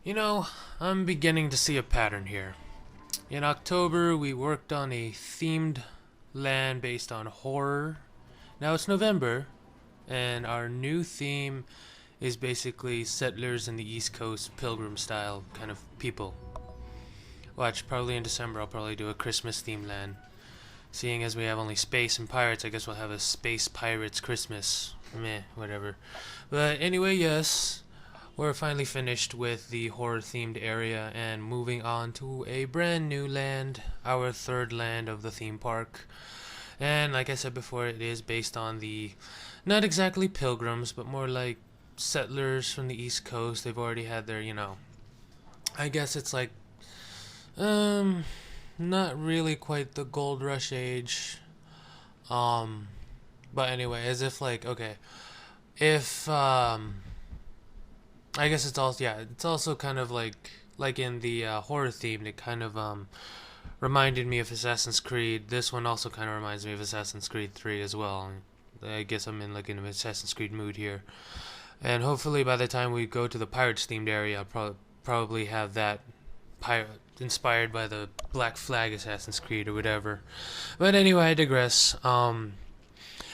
You know, I'm beginning to see a pattern here. In October, we worked on a themed land based on horror. Now it's November, and our new theme is basically settlers in the East Coast, Pilgrim style kind of people. Watch, probably in December I'll probably do a Christmas themed land. Seeing as we have only space and pirates, I guess we'll have a space pirates Christmas. Meh, whatever. But anyway, yes, we're finally finished with the horror themed area and moving on to a brand new land, our third land of the theme park. And like I said before, it is based on the, not exactly pilgrims, but more like settlers from the East Coast. They've already had their, I guess it's like, not really quite the gold rush age. But anyway, as if like, okay, if, I guess it's also kind of like in the horror theme, it kind of reminded me of Assassin's Creed. This one also kind of reminds me of Assassin's Creed 3 as well. I guess I'm in like an Assassin's Creed mood here. And hopefully by the time we go to the pirates themed area, I'll probably have that pirate inspired by the Black Flag Assassin's Creed or whatever. But anyway, I digress.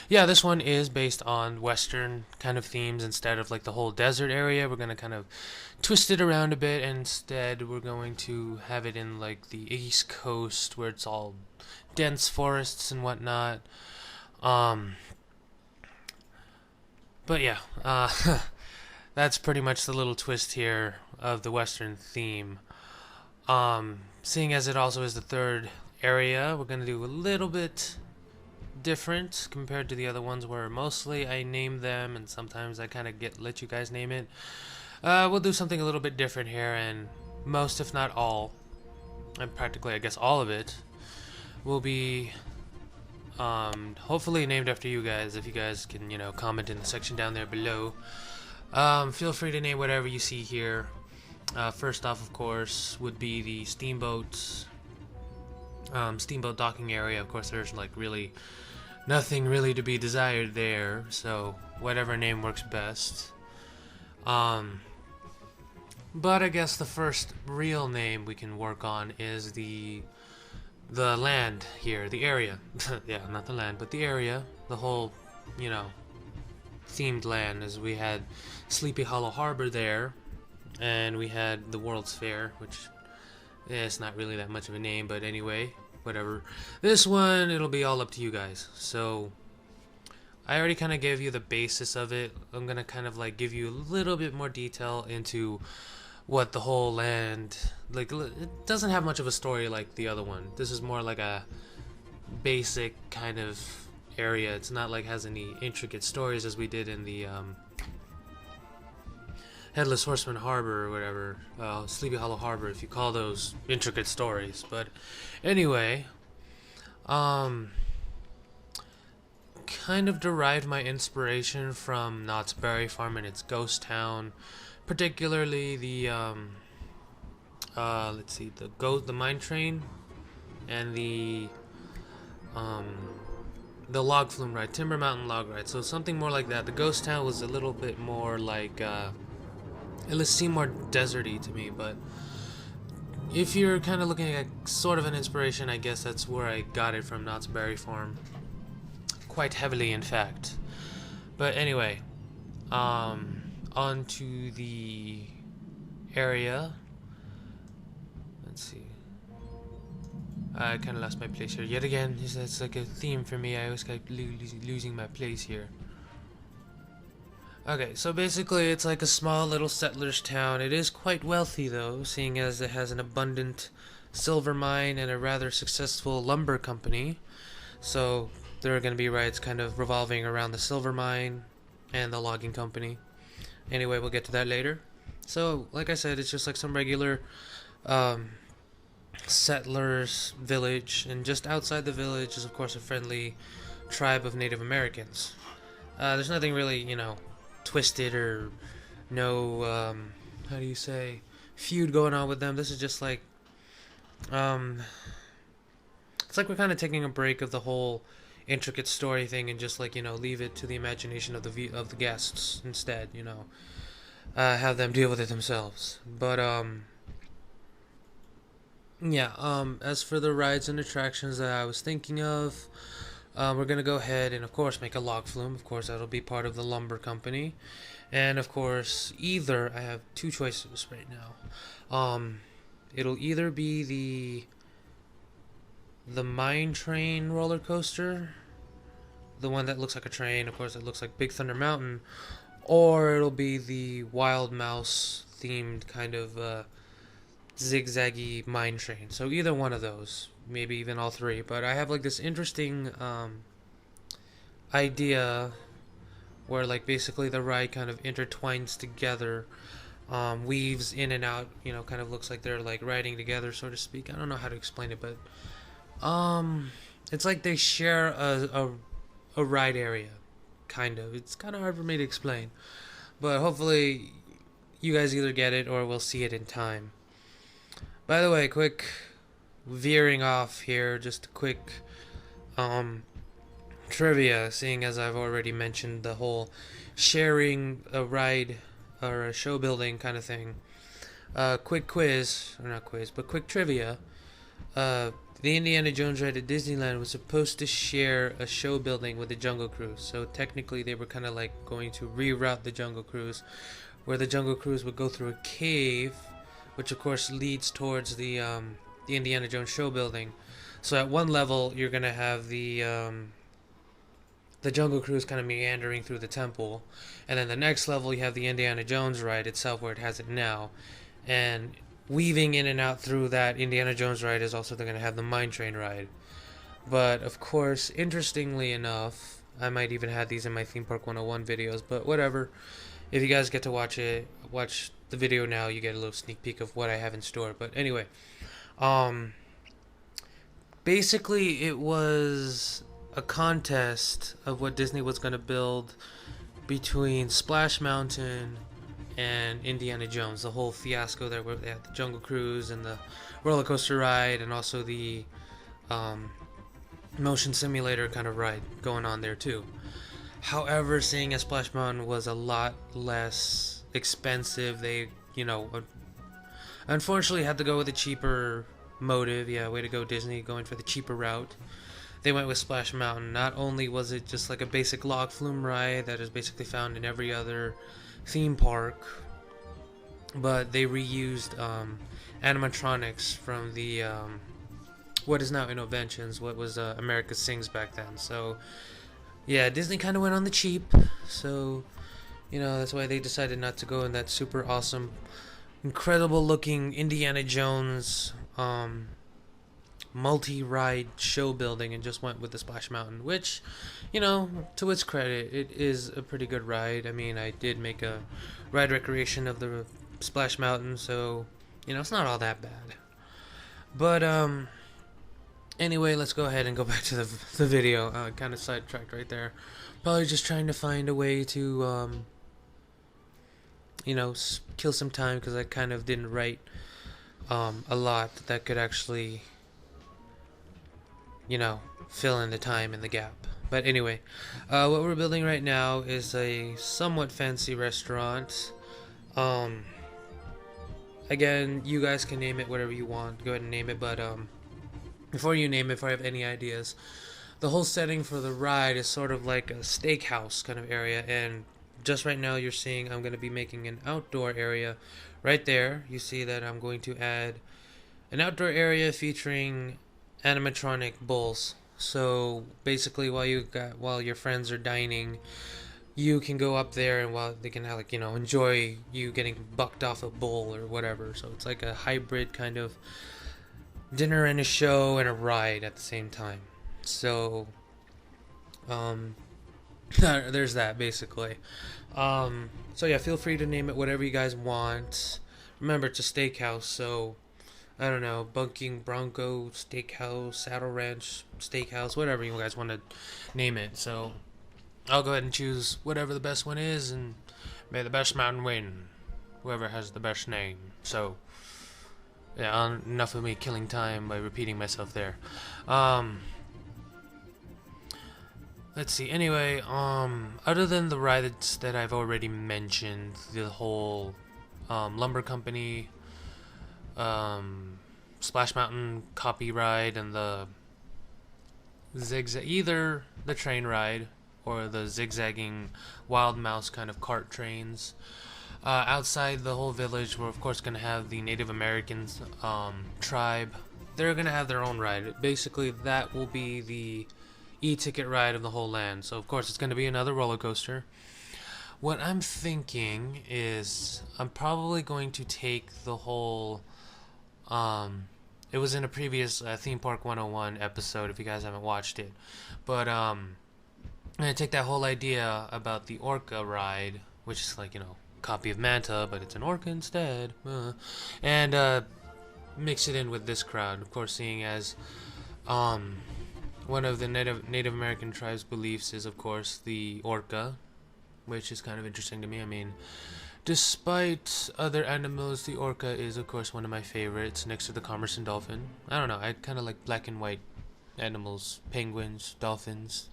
Yeah, this one is based on Western kind of themes instead of like the whole desert area. We're going to kind of twist it around a bit. Instead, we're going to have it in like the East Coast where it's all dense forests and whatnot. But yeah, that's pretty much the little twist here of the Western theme. Seeing as it also is the third area, we're going to do a little bit different compared to the other ones where mostly I name them and sometimes I kind of let you guys name it. We'll do something a little bit different here, and most if not all, and practically I guess all of it, will be hopefully named after you guys. If you guys can, comment in the section down there below. Feel free to name whatever you see here. First off, of course, would be the steamboat docking area. Of course, there's like really nothing really to be desired there, so whatever name works best. But I guess the first real name we can work on is the land here, the area. Yeah, not the land, but the area, the whole, themed land, as we had Sleepy Hollow Harbor there, and we had the World's Fair, which it's not really that much of a name, but anyway, whatever. This one, it'll be all up to you guys. So I already kind of gave you the basis of it. I'm gonna kind of like give you a little bit more detail into what the whole land, like, it doesn't have much of a story like the other one. This is more like a basic kind of area. It's not like has any intricate stories as we did in the Headless Horseman Harbor or whatever, Sleepy Hollow Harbor, if you call those intricate stories. But anyway, kind of derived my inspiration from Knott's Berry Farm and its ghost town, particularly the let's see, the mine train and the log flume ride, Timber Mountain log ride. So something more like that. The ghost town was a little bit more like it seemed more deserty to me, but if you're kind of looking at sort of an inspiration, I guess that's where I got it from, Knott's Berry Farm. Quite heavily, in fact. But anyway, on to the area. Let's see. I kind of lost my place here yet again. It's like a theme for me. I always keep losing my place here. Okay, so basically it's like a small little settlers town. It is quite wealthy though, seeing as it has an abundant silver mine and a rather successful lumber company. So there are going to be rides kind of revolving around the silver mine and the logging company. Anyway, we'll get to that later. So, like I said, it's just like some regular settlers village, and just outside the village is of course a friendly tribe of Native Americans. There's nothing really, twisted or no how do you say, feud going on with them. This is just like it's like we're kind of taking a break of the whole intricate story thing and just like leave it to the imagination of the guests instead. have them deal with it themselves. But yeah. As for the rides and attractions that I was thinking of, we're gonna go ahead and of course make a log flume. Of course, that'll be part of the lumber company, and of course, either I have two choices right now. It'll either be the mine train roller coaster, the one that looks like a train, of course, it looks like Big Thunder Mountain, or it'll be the Wild Mouse themed kind of zigzaggy mine train. So either one of those, maybe even all three. But I have like this interesting idea where like basically the ride kind of intertwines together, weaves in and out, kind of looks like they're like riding together, so to speak. I don't know how to explain it, but it's like they share a ride area, kind of. It's kind of hard for me to explain, but hopefully you guys either get it or we'll see it in time. By the way, quick veering off here, just a quick trivia, seeing as I've already mentioned the whole sharing a ride or a show building kind of thing. Quick quiz, or not quiz, but quick trivia. The Indiana Jones ride at Disneyland was supposed to share a show building with the Jungle Cruise, so technically they were kind of like going to reroute the Jungle Cruise, where the Jungle Cruise would go through a cave, which of course leads towards the Indiana Jones show building. So at one level you're gonna have the Jungle Cruise kind of meandering through the temple, and then the next level you have the Indiana Jones ride itself where it has it now, and weaving in and out through that Indiana Jones ride is also they're going to have the Mine Train ride. But of course, interestingly enough, I might even have these in my Theme Park 101 videos, but whatever. If you guys get to watch the video now, you get a little sneak peek of what I have in store. But anyway, basically it was a contest of what Disney was going to build between Splash Mountain and Indiana Jones. The whole fiasco there where they had the Jungle Cruise and the roller coaster ride, and also the motion simulator kind of ride going on there too. However, seeing as Splash Mountain was a lot less expensive, they unfortunately had to go with a cheaper motive. Yeah, way to go Disney, going for the cheaper route. They went with Splash Mountain. Not only was it just like a basic log flume ride that is basically found in every other theme park, but they reused animatronics from the what is now Innoventions, what was America Sings back then. So yeah, Disney kind of went on the cheap, so that's why they decided not to go in that super awesome, incredible looking Indiana Jones multi-ride show building, and just went with the Splash Mountain, which, to its credit, it is a pretty good ride. I mean, I did make a ride recreation of the Splash Mountain, so, it's not all that bad. But, anyway, let's go ahead and go back to the video. Kind of sidetracked right there. Probably just trying to find a way to, kill some time, because I kind of didn't write a lot that could actually fill in the time and the gap. But anyway, what we're building right now is a somewhat fancy restaurant. Again, you guys can name it whatever you want. Go ahead and name it, but before you name it, if I have any ideas, the whole setting for the ride is sort of like a steakhouse kind of area, and just right now you're seeing I'm going to be making an outdoor area right there. You see that I'm going to add an outdoor area featuring animatronic bulls. So basically, while your friends are dining, you can go up there, and while they can enjoy you getting bucked off a bull or whatever. So it's like a hybrid kind of dinner and a show and a ride at the same time. So there's that basically. So yeah, feel free to name it whatever you guys want. Remember, it's a steakhouse, so I don't know, Bunking Bronco Steakhouse, Saddle Ranch Steakhouse, whatever you guys want to name it. So I'll go ahead and choose whatever the best one is, and may the best mountain win. Whoever has the best name. So yeah, enough of me killing time by repeating myself there. let's see. Anyway, other than the rides that I've already mentioned, the whole lumber company, Splash Mountain copy ride, and the either the train ride or the zigzagging wild mouse kind of cart trains. Outside the whole village, we're of course going to have the Native Americans tribe. They're going to have their own ride. Basically, that will be the e-ticket ride of the whole land. So of course, it's going to be another roller coaster. What I'm thinking is I'm probably going to take the whole. It was in a previous Theme Park 101 episode. If you guys haven't watched it, but I'm gonna take that whole idea about the Orca ride, which is like copy of Manta, but it's an orca instead, and mix it in with this crowd. Of course, seeing as one of the Native American tribes' beliefs is, of course, the orca, which is kind of interesting to me. I mean, despite other animals, the orca is, of course, one of my favorites, next to the commerce and dolphin. I don't know, I kind of like black and white animals, penguins, dolphins,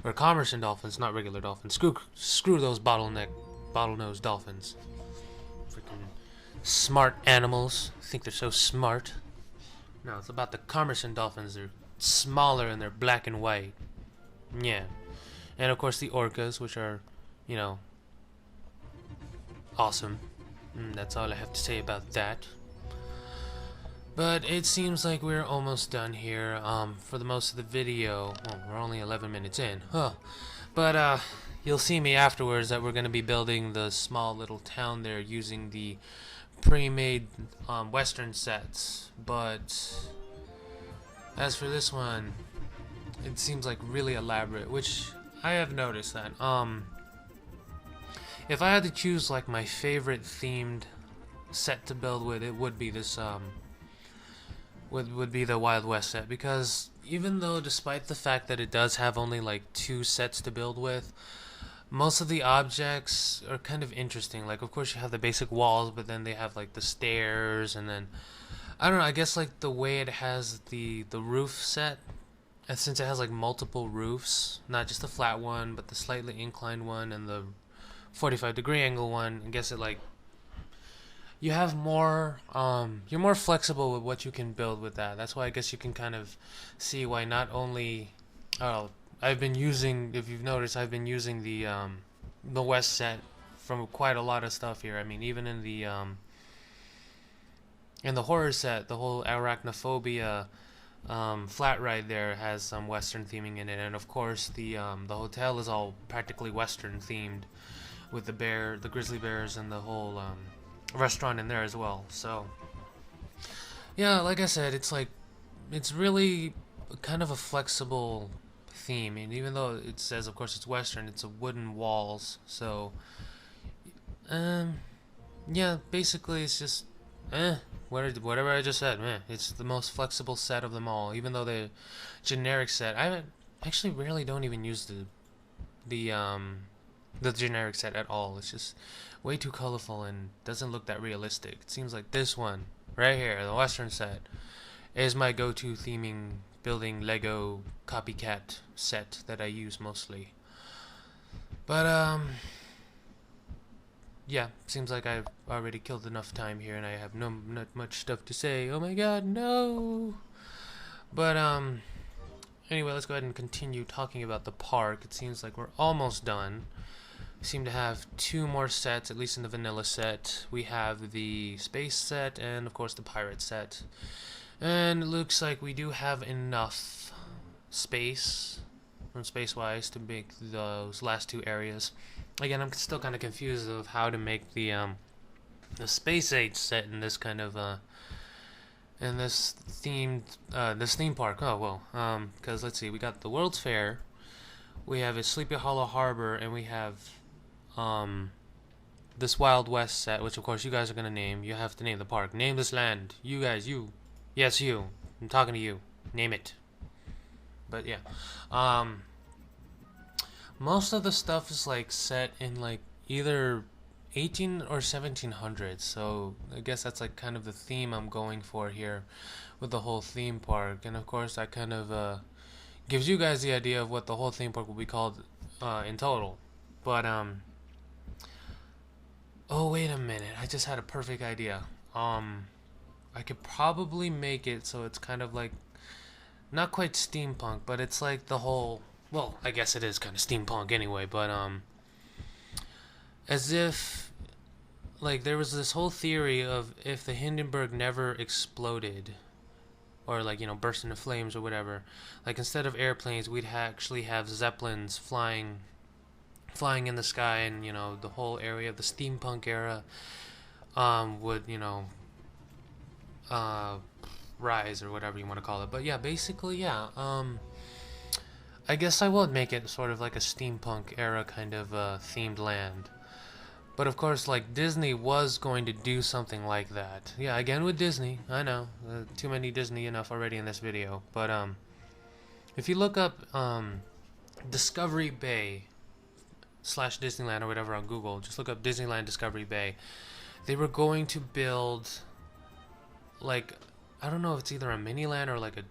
or commerce and dolphins, not regular dolphins. Screw those bottlenose dolphins. Freaking smart animals. Think they're so smart. No, it's about the commerce and dolphins. They're smaller and they're black and white. Yeah. And of course the orcas, which are, awesome. That's all I have to say about that. But it seems like we're almost done here. For the most of the video, well, we're only 11 minutes in, But you'll see me afterwards that we're going to be building the small little town there using the pre-made Western sets. But as for this one, it seems like really elaborate, which I have noticed that. If I had to choose like my favorite themed set to build with, it would be this would be the Wild West set, because even though, despite the fact that it does have only like 2 sets to build with, most of the objects are kind of interesting. Like, of course, you have the basic walls, but then they have like the stairs, and then I don't know. I guess like the way it has the roof set, and since it has like multiple roofs, not just the flat one, but the slightly inclined one and the 45-degree angle one, I guess it like you have more you're more flexible with what you can build with that. That's why I guess you can kind of see why not only I've been using, if you've noticed, I've been using the West set from quite a lot of stuff here. I mean, even in the horror set, the whole arachnophobia flat ride there has some Western theming in it, and of course the hotel is all practically Western themed, with the grizzly bears, and the whole restaurant in there as well. So yeah, like I said, it's really kind of a flexible theme, and even though it says, of course, it's Western, it's a wooden walls. So yeah, basically it's just whatever I just said. It's the most flexible set of them all. Even though the generic set, I actually rarely don't even use the generic set at all. It's just way too colorful and doesn't look that realistic. It seems like this one right here, the Western set, is my go-to theming building Lego copycat set that I use mostly. But yeah, seems like I've already killed enough time here and I have not much stuff to say. Oh my god, no. But anyway, let's go ahead and continue talking about the park. It seems like we're almost done. We seem to have 2 more sets, at least in the vanilla set. We have the space set and of course the pirate set. And it looks like we do have enough space, from space-wise, to make those last 2 areas. Again, I'm still kind of confused of how to make the space age set in this kind of in this theme park. Oh well, because let's see, we got the World's Fair, we have a Sleepy Hollow Harbor, and we have this Wild West set, which of course you guys are gonna name. You have to name the park. Name this land. You guys, you. Yes, you. I'm talking to you. Name it. But yeah, most of the stuff is like set in like either 18 or 1700s, so I guess that's like kind of the theme I'm going for here with the whole theme park. And of course I kind of gives you guys the idea of what the whole theme park will be called in total. But oh wait a minute, I just had a perfect idea. I could probably make it so it's kind of like not quite steampunk, but it's like the whole. Well, I guess it is kind of steampunk anyway. But as if like there was this whole theory of if the Hindenburg never exploded or like burst into flames or whatever, like instead of airplanes we'd actually have zeppelins flying in the sky, and the whole area of the steampunk era would uh rise or whatever you want to call it. But yeah, basically, yeah, I guess I will make it sort of like a steampunk era kind of themed land. But of course, like, Disney was going to do something like that. Yeah, again with Disney. I know, too many Disney enough already in this video. But if you look up Discovery Bay / Disneyland or whatever on Google, just look up Disneyland Discovery Bay. They were going to build, like, I don't know if it's either a mini land or like a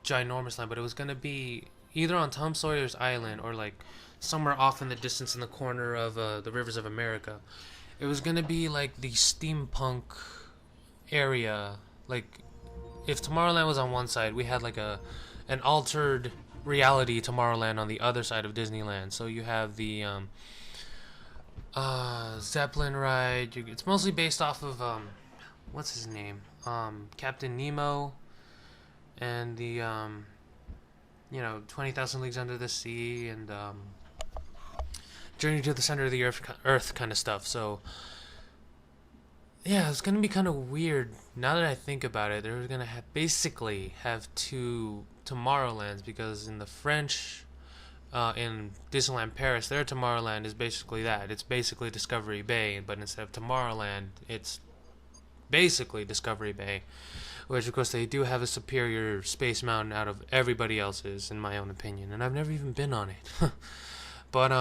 ginormous land, but it was going to be either on Tom Sawyer's Island or like somewhere off in the distance in the corner of the Rivers of America. It was gonna be like the steampunk area. Like, if Tomorrowland was on one side, we had like an altered reality Tomorrowland on the other side of Disneyland. So you have the Zeppelin ride. It's mostly based off of what's his name? Captain Nemo, and the 20,000 Leagues Under the Sea, and Journey to the Center of the Earth kind of stuff. So yeah, it's gonna be kind of weird now that I think about it. They're gonna basically have two Tomorrowlands, because in the French, in Disneyland Paris, their Tomorrowland is basically that. It's basically Discovery Bay, but instead of Tomorrowland, it's basically Discovery Bay, which of course they do have a superior Space Mountain out of everybody else's, in my own opinion, and I've never even been on it. But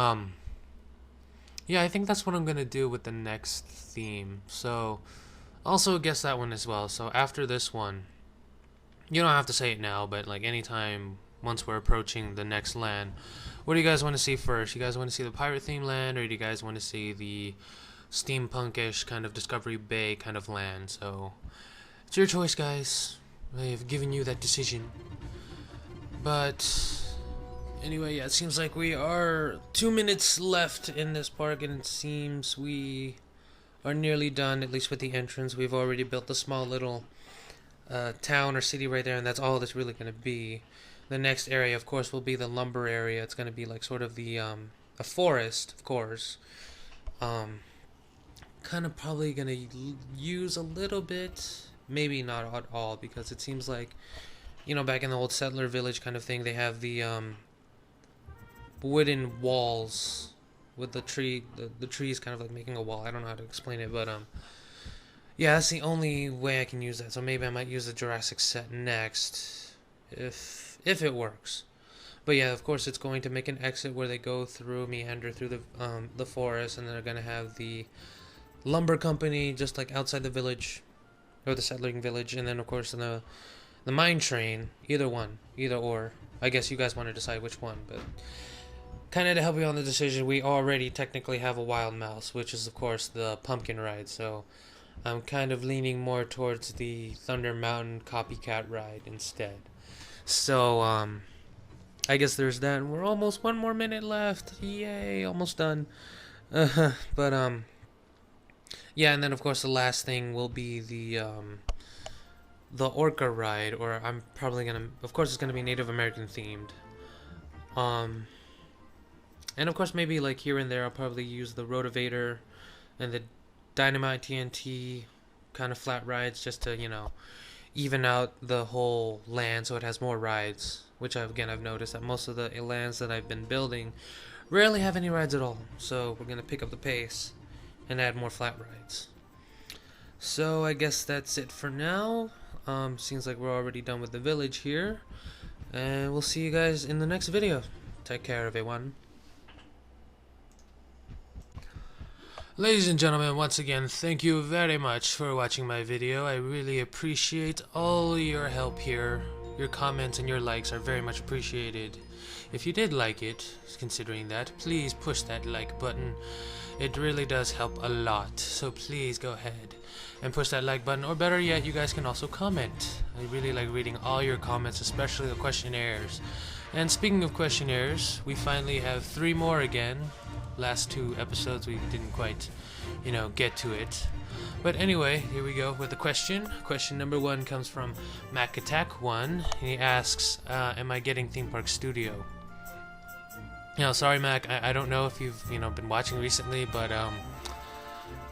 yeah, I think that's what I'm gonna do with the next theme. So also guess that one as well. So after this one, you don't have to say it now, but like anytime once we're approaching the next land, what do you guys want to see first? You guys want to see the pirate theme land, or do you guys want to see the steampunkish kind of Discovery Bay kind of land? So it's your choice, guys. I have given you that decision. But anyway, yeah, it seems like we are 2 minutes left in this park, and it seems we are nearly done, at least with the entrance. We've already built a small little town or city right there, and that's all that's really going to be. The next area, of course, will be the lumber area. It's going to be like sort of the a forest, of course. Kind of probably going to use a little bit, maybe not at all, because it seems like, back in the old settler village kind of thing, they have the wooden walls with the trees kind of like making a wall. I don't know how to explain it, but yeah, that's the only way I can use that. So maybe I might use the Jurassic set next, if it works. But yeah, of course, it's going to make an exit where they go through, meander through the forest, and then they're gonna have the lumber company just like outside the village, or the settling village, and then of course the mine train. Either or. I guess you guys want to decide which one, but kind of to help you on the decision, we already technically have a Wild Mouse, which is of course the pumpkin ride. So I'm kind of leaning more towards the Thunder Mountain copycat ride instead. So I guess there's that. We're almost 1 more minute left. Yay, almost done. But yeah, and then of course the last thing will be the Orca ride, or I'm probably gonna, of course it's gonna be Native American themed. And of course maybe like here and there I'll probably use the Rotavator and the Dynamite TNT kind of flat rides, just to even out the whole land so it has more rides, which I've noticed that most of the lands that I've been building rarely have any rides at all. So we're gonna pick up the pace and add more flat rides. So I guess that's it for now. Seems like we're already done with the village here, and we'll see you guys in the next video. Take care, everyone. Ladies and gentlemen, once again, thank you very much for watching my video. I really appreciate all your help here. your comments and your likes are very much appreciated. If you did like it, considering that, please push that like button. It really does help a lot, so please go ahead and push that like button, or better yet, you guys can also comment. I really like reading all your comments, especially the questionnaires. And speaking of questionnaires, we finally have 3 more again. Last 2 episodes we didn't quite, get to it. But anyway, here we go with the question. Question number 1 comes from Mac Attack 1. He asks, am I getting Theme Park Studio? Sorry Mac, I don't know if you've been watching recently, but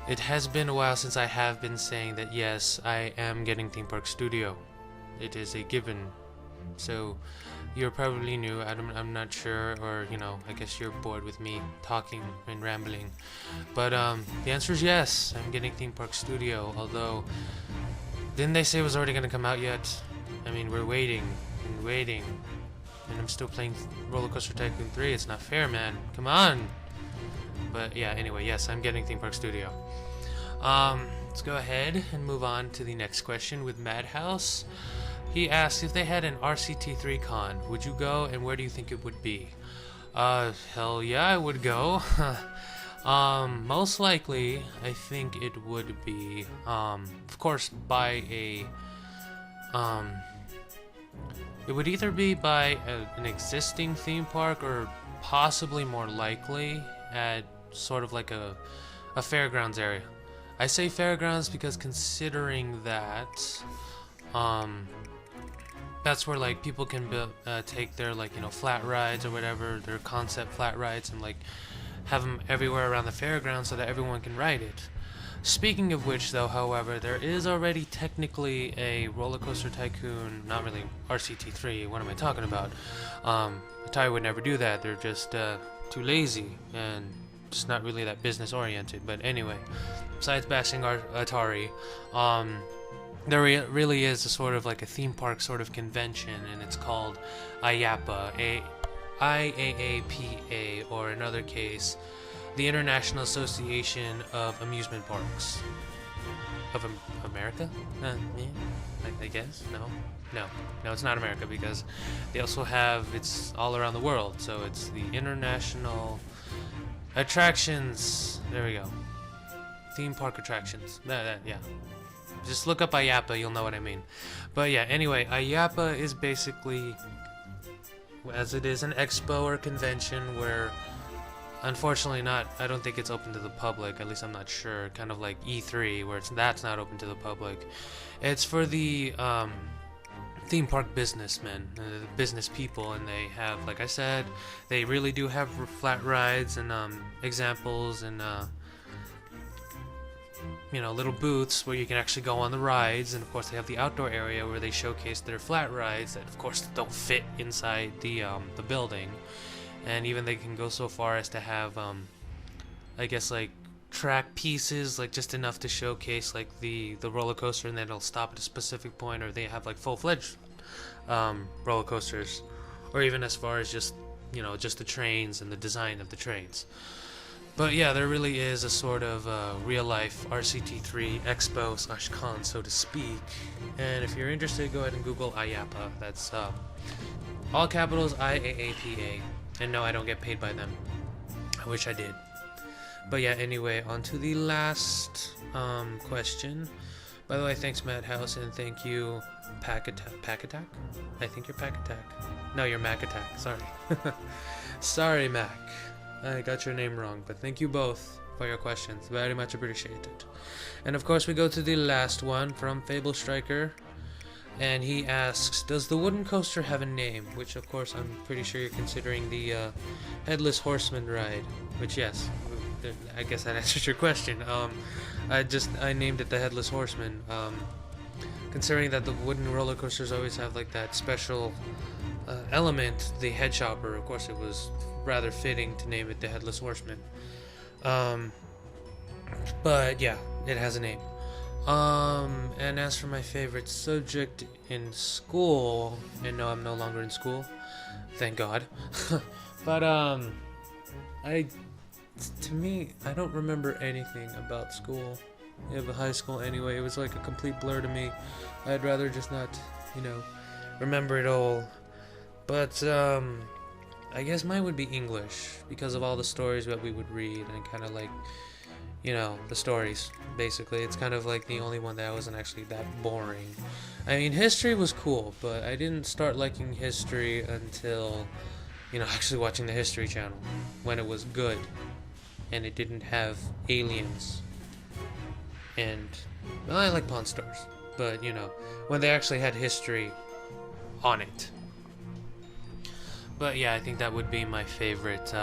it has been a while since I have been saying that yes, I am getting Theme Park Studio. It is a given. So you're probably new. I'm not sure, or I guess you're bored with me talking and rambling. But the answer is yes, I'm getting Theme Park Studio. Although, didn't they say it was already gonna come out yet? I mean, we're waiting and waiting, and I'm still playing Roller Coaster Tycoon 3. It's not fair, man. Come on. But yeah, anyway, yes, I'm getting Theme Park Studio. Let's go ahead and move on to the next question with Madhouse. He asked, if they had an RCT3 con, would you go, and where do you think it would be? Hell yeah, I would go. Most likely, I think it would be, of course, by a, it would either be by an existing theme park, or possibly more likely at sort of like a fairgrounds area. I say fairgrounds because considering that, that's where like people can take their flat rides or whatever, their concept flat rides, and have them everywhere around the fairgrounds so that everyone can ride it. Speaking of which, though, however, there is already technically a Roller Coaster Tycoon, not really RCT3. What am I talking about? Atari would never do that. They're just too lazy and just not really that business oriented. But anyway, besides bashing Atari, there really is a sort of like a theme park sort of convention, and it's called IAAPA, IAAPA, or in other case, the International Association of Amusement Parks of America. Yeah, I guess no, it's not America, because they also have, it's all around the world. So it's the International Attractions. There we go. Theme park attractions. Yeah. Just look up IAAPA, you'll know what I mean. But yeah, anyway, IAAPA is basically, as it is an expo or convention where, unfortunately I don't think it's open to the public, at least I'm not sure, kind of like E3, where that's not open to the public. It's for the theme park businessmen, business people, and they have, like I said, they really do have flat rides and examples and little booths where you can actually go on the rides, and of course they have the outdoor area where they showcase their flat rides that of course don't fit inside the building, and even they can go so far as to have I guess like track pieces, like just enough to showcase like the roller coaster, and then it'll stop at a specific point, or they have like full-fledged roller coasters, or even as far as just just the trains and the design of the trains. But yeah, there really is a sort of real-life RCT3 expo / con, so to speak. And if you're interested, go ahead and Google IAAPA. That's all capitals IAAPA. And no, I don't get paid by them. I wish I did. But yeah, anyway, on to the last question. By the way, thanks Madhouse, and thank you Pack Attack? I think you're Pack Attack. No, you're Mac Attack. Sorry. Sorry, Mac. I got your name wrong, but thank you both for your questions. Very much appreciated. And of course, we go to the last one from Fable Striker, and he asks, does the wooden coaster have a name? Which, of course, I'm pretty sure you're considering the Headless Horseman ride. Which, yes, I guess that answers your question. I named it the Headless Horseman. Considering that the wooden roller coasters always have like that special element, the head chopper. Of course, it was rather fitting to name it the Headless Horseman. But yeah, it has a name. And as for my favorite subject in school, and no, I'm no longer in school, thank God. But to me, I don't remember anything about school. Yeah, but high school anyway, it was like a complete blur to me. I'd rather just not, remember it all. But I guess mine would be English because of all the stories that we would read and kind of like, you know, the stories. Basically, it's kind of like the only one that wasn't actually that boring. I mean, history was cool, but I didn't start liking history until, you know, actually watching the History Channel when it was good and it didn't have aliens. And well, I like Pawn Stars, but you know, when they actually had history on it. But yeah, I think that would be my favorite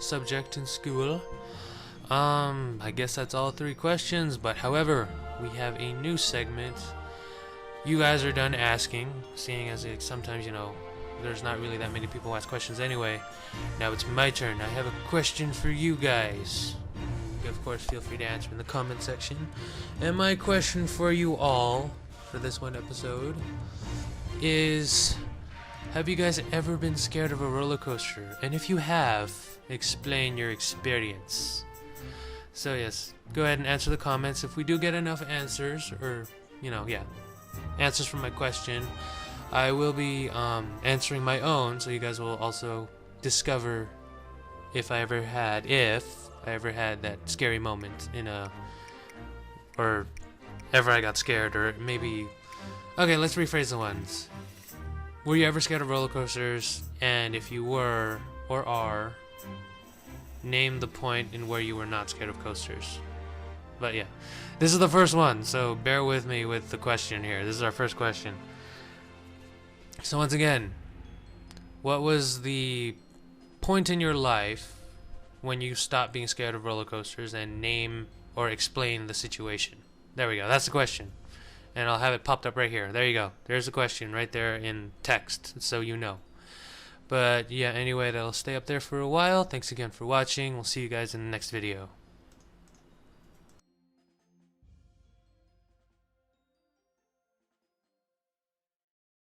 subject in school. I guess that's all 3 questions, but however, we have a new segment. You guys are done asking, seeing as sometimes, you know, there's not really that many people who ask questions anyway. Now it's my turn. I have a question for you guys. You, of course, feel free to answer in the comment section. And my question for you all, for this one episode, is... have you guys ever been scared of a roller coaster? And if you have, explain your experience. So yes, go ahead and answer the comments. If we do get enough answers, or, you know, yeah, answers from my question, I will be answering my own, so you guys will also discover if I ever had that scary moment in a, or ever I got scared, or maybe, okay, let's rephrase the ones. Were you ever scared of roller coasters? And if you were or are, name the point in where you were not scared of coasters. But yeah, this is the first one, so bear with me with the question here. This is our first question. So once again, what was the point in your life when you stopped being scared of roller coasters, and name or explain the situation? There we go, that's the question. And I'll have it popped up right here. There you go. There's the question right there in text, so you know. But yeah, anyway, that'll stay up there for a while. Thanks again for watching. We'll see you guys in the next video.